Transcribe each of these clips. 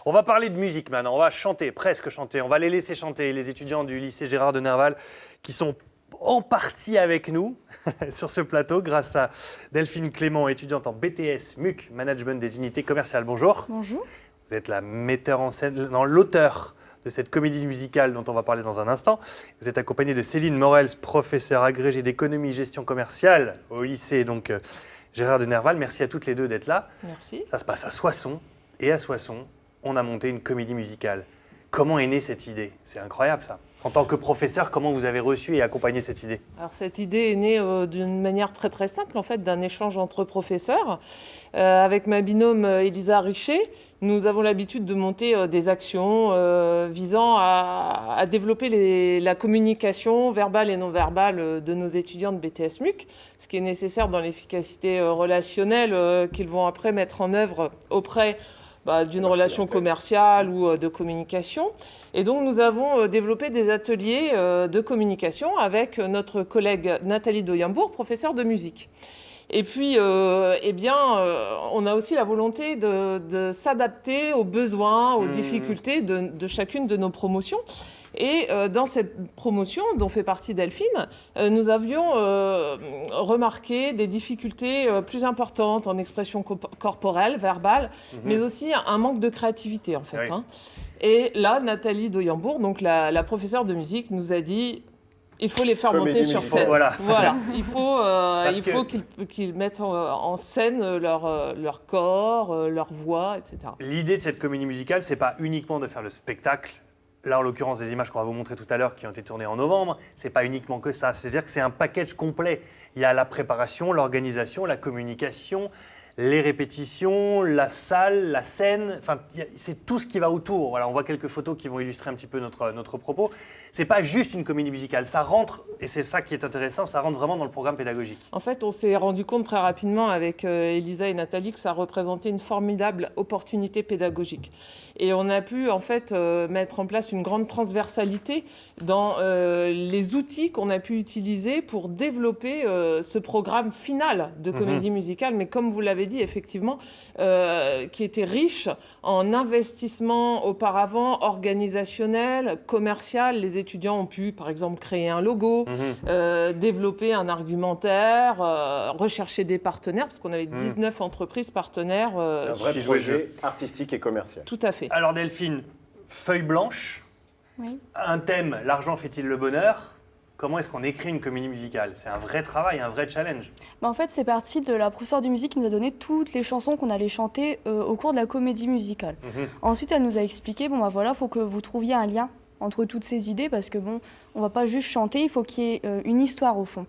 On va parler de musique maintenant, on va chanter, presque chanter. On va les laisser chanter, les étudiants du lycée Gérard de Nerval qui sont en partie avec nous sur ce plateau grâce à Delphine Clément, étudiante en BTS MUC, Management des unités commerciales. Bonjour. Bonjour. Vous êtes la metteur en scène, non, l'auteur de cette comédie musicale dont on va parler dans un instant. Vous êtes accompagnée de Céline Morels, professeure agrégée d'économie et gestion commerciale au lycée Gérard de Nerval. Merci à toutes les deux d'être là. Merci. Ça se passe à Soissons, et à Soissons, on a monté une comédie musicale. Comment est née cette idée? C'est incroyable ça. En tant que professeur, comment vous avez reçu et accompagné cette idée? Alors cette idée est née d'une manière très très simple en fait, d'un échange entre professeurs. Avec ma binôme Elisa Richer, nous avons l'habitude de monter des actions visant à développer la communication verbale et non verbale de nos étudiants de BTS MUC, ce qui est nécessaire dans l'efficacité relationnelle qu'ils vont après mettre en œuvre auprès d'une relation commerciale ou de communication. Et donc nous avons développé des ateliers de communication avec notre collègue Nathalie Doyenbourg, professeure de musique. Et puis, on a aussi la volonté de s'adapter aux besoins, aux difficultés de chacune de nos promotions. Et dans cette promotion, dont fait partie Delphine, nous avions remarqué des difficultés plus importantes en expression corporelle, verbale, mais aussi un manque de créativité en fait. Oui. Et là, Nathalie Doyenbourg, donc la professeure de musique, nous a dit il faut les faire monter sur scène. Voilà. Il faut qu'ils mettent en scène leur corps, leur voix, etc. L'idée de cette comédie musicale, c'est pas uniquement de faire le spectacle. Là, en l'occurrence, des images qu'on va vous montrer tout à l'heure qui ont été tournées en novembre, c'est pas uniquement que ça. C'est-à-dire que c'est un package complet. Il y a la préparation, l'organisation, la communication, les répétitions, la salle, la scène. Enfin, c'est tout ce qui va autour. Voilà, on voit quelques photos qui vont illustrer un petit peu notre propos. C'est pas juste une comédie musicale. Ça rentre, et c'est ça qui est intéressant, ça rentre vraiment dans le programme pédagogique. En fait, on s'est rendu compte très rapidement avec Elisa et Nathalie que ça représentait une formidable opportunité pédagogique. Et on a pu en fait mettre en place une grande transversalité dans les outils qu'on a pu utiliser pour développer ce programme final de comédie musicale. Mais comme vous l'avez dit, effectivement, qui était riche en investissement auparavant organisationnel, commercial. Les étudiants ont pu, par exemple, créer un logo, développer un argumentaire, rechercher des partenaires, parce qu'on avait 19 entreprises partenaires. C'est un vrai projet artistique et commercial. Tout à fait. Alors Delphine, feuille blanche, Oui. un thème, l'argent fait-il le bonheur? Comment est-ce qu'on écrit une comédie musicale? C'est un vrai travail, un vrai challenge. En fait, c'est parti de la professeure de musique qui nous a donné toutes les chansons qu'on allait chanter au cours de la comédie musicale. Ensuite, elle nous a expliqué, il faut que vous trouviez un lien entre toutes ces idées, parce que on va pas juste chanter, il faut qu'il y ait une histoire au fond.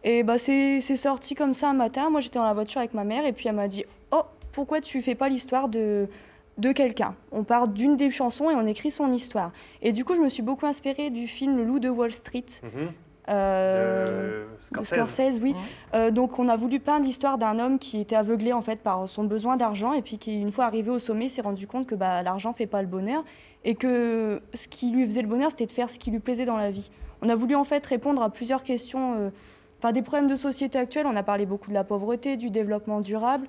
Et c'est sorti comme ça un matin. Moi, j'étais dans la voiture avec ma mère, et puis elle m'a dit « Oh, pourquoi tu fais pas l'histoire de quelqu'un. On part d'une des chansons et on écrit son histoire. » Et du coup, je me suis beaucoup inspirée du film Le Loup de Wall Street. De Scorsese, oui. Donc, on a voulu peindre l'histoire d'un homme qui était aveuglé en fait par son besoin d'argent, et puis qui, une fois arrivé au sommet, s'est rendu compte que l'argent fait pas le bonheur, et que ce qui lui faisait le bonheur, c'était de faire ce qui lui plaisait dans la vie. On a voulu en fait répondre à plusieurs questions, des problèmes de société actuels. On a parlé beaucoup de la pauvreté, du développement durable,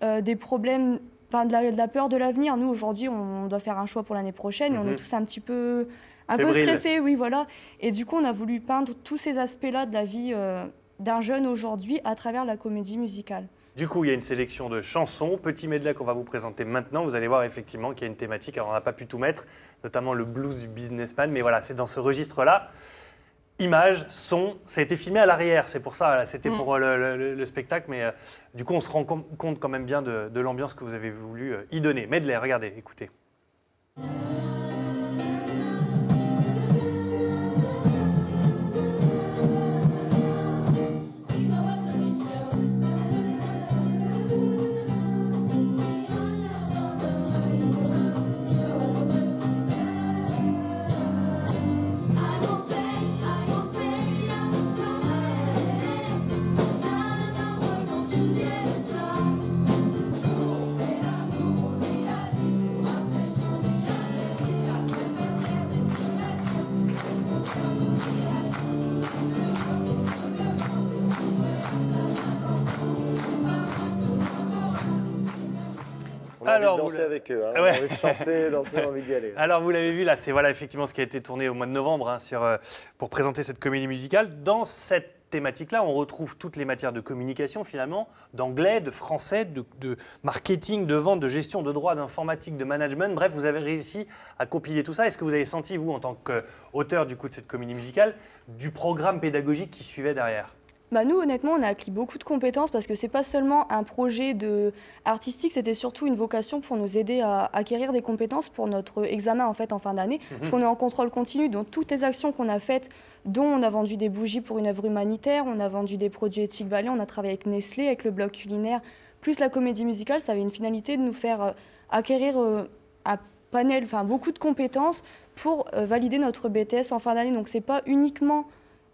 des problèmes. De la peur de l'avenir. Nous, aujourd'hui, on doit faire un choix pour l'année prochaine, et on est tous un peu stressés, oui, voilà. Et du coup, on a voulu peindre tous ces aspects-là de la vie d'un jeune aujourd'hui à travers la comédie musicale. Du coup, il y a une sélection de chansons, petit medley qu'on va vous présenter maintenant. Vous allez voir effectivement qu'il y a une thématique. Alors, on n'a pas pu tout mettre, notamment le blues du businessman, mais voilà, c'est dans ce registre-là. Images, son, ça a été filmé à l'arrière, c'est pour ça, c'était pour le spectacle, mais du coup on se rend compte quand même bien de l'ambiance que vous avez voulu y donner. Medley, regardez, écoutez. Alors, envie de danser avec eux, hein. Ouais. On a envie de chanter, danser, on a envie d'y aller. Alors vous l'avez vu, là c'est effectivement ce qui a été tourné au mois de novembre pour présenter cette comédie musicale. Dans cette thématique-là, on retrouve toutes les matières de communication finalement, d'anglais, de français, de marketing, de vente, de gestion, de droit, d'informatique, de management. Bref, vous avez réussi à compiler tout ça. Est-ce que vous avez senti, vous, en tant qu'auteur du coup de cette comédie musicale, du programme pédagogique qui suivait derrière ? Bah nous, honnêtement, on a acquis beaucoup de compétences parce que c'est pas seulement un projet artistique, c'était surtout une vocation pour nous aider à acquérir des compétences pour notre examen en fait en fin d'année. Parce qu'on est en contrôle continu, donc toutes les actions qu'on a faites, dont on a vendu des bougies pour une œuvre humanitaire, on a vendu des produits Ethic Valley, on a travaillé avec Nestlé, avec le blog culinaire, plus la comédie musicale, ça avait une finalité de nous faire acquérir un panel, enfin beaucoup de compétences pour valider notre BTS en fin d'année. Donc c'est pas uniquement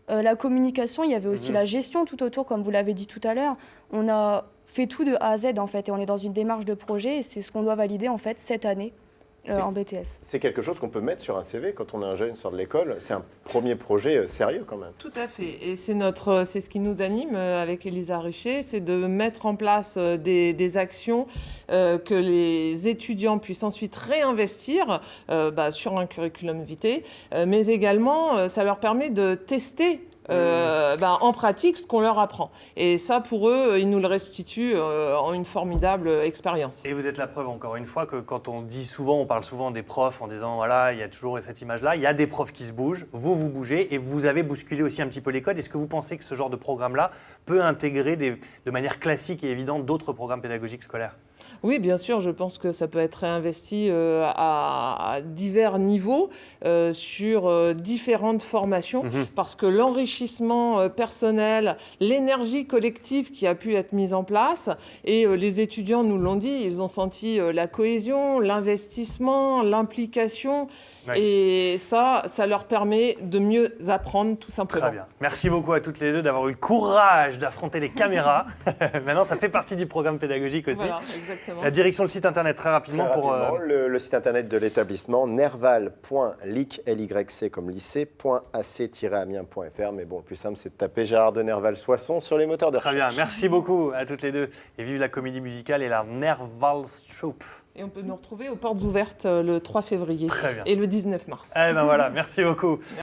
la communication, il y avait aussi la gestion tout autour, comme vous l'avez dit tout à l'heure. On a fait tout de A à Z en fait, et on est dans une démarche de projet, et c'est ce qu'on doit valider en fait cette année en BTS. C'est quelque chose qu'on peut mettre sur un CV quand on est un jeune sort de l'école. C'est un premier projet sérieux quand même. Tout à fait. Et c'est ce qui nous anime avec Elisa Richer, c'est de mettre en place des actions que les étudiants puissent ensuite réinvestir sur un curriculum vitae, mais également ça leur permet de tester en pratique ce qu'on leur apprend. Et ça, pour eux, ils nous le restituent en une formidable expérience. Et vous êtes la preuve, encore une fois, que quand on parle souvent des profs en disant, voilà, il y a toujours cette image-là, il y a des profs qui se bougent, vous bougez, et vous avez bousculé aussi un petit peu les codes. Est-ce que vous pensez que ce genre de programme-là peut intégrer de manière classique et évidente d'autres programmes pédagogiques scolaires ? Oui, bien sûr, je pense que ça peut être réinvesti à divers niveaux sur différentes formations, parce que l'enrichissement personnel, l'énergie collective qui a pu être mise en place, et les étudiants nous l'ont dit, ils ont senti la cohésion, l'investissement, l'implication, et ça leur permet de mieux apprendre tout simplement. Très bien. Merci beaucoup à toutes les deux d'avoir eu le courage d'affronter les caméras. Maintenant, ça fait partie du programme pédagogique aussi. Voilà, exactement. La direction, le site internet, très rapidement. Le site internet de l'établissement, nerval.lyc, L-Y-C comme lycée.ac-amiens.fr. Mais bon, le plus simple, c'est de taper Gérard de Nerval-Soissons sur les moteurs de recherche. Très bien, merci beaucoup à toutes les deux. Et vive la comédie musicale et la Nervalstrup. Et on peut nous retrouver aux portes ouvertes le 3 février Très bien. et le 19 mars. Eh ben voilà, merci beaucoup.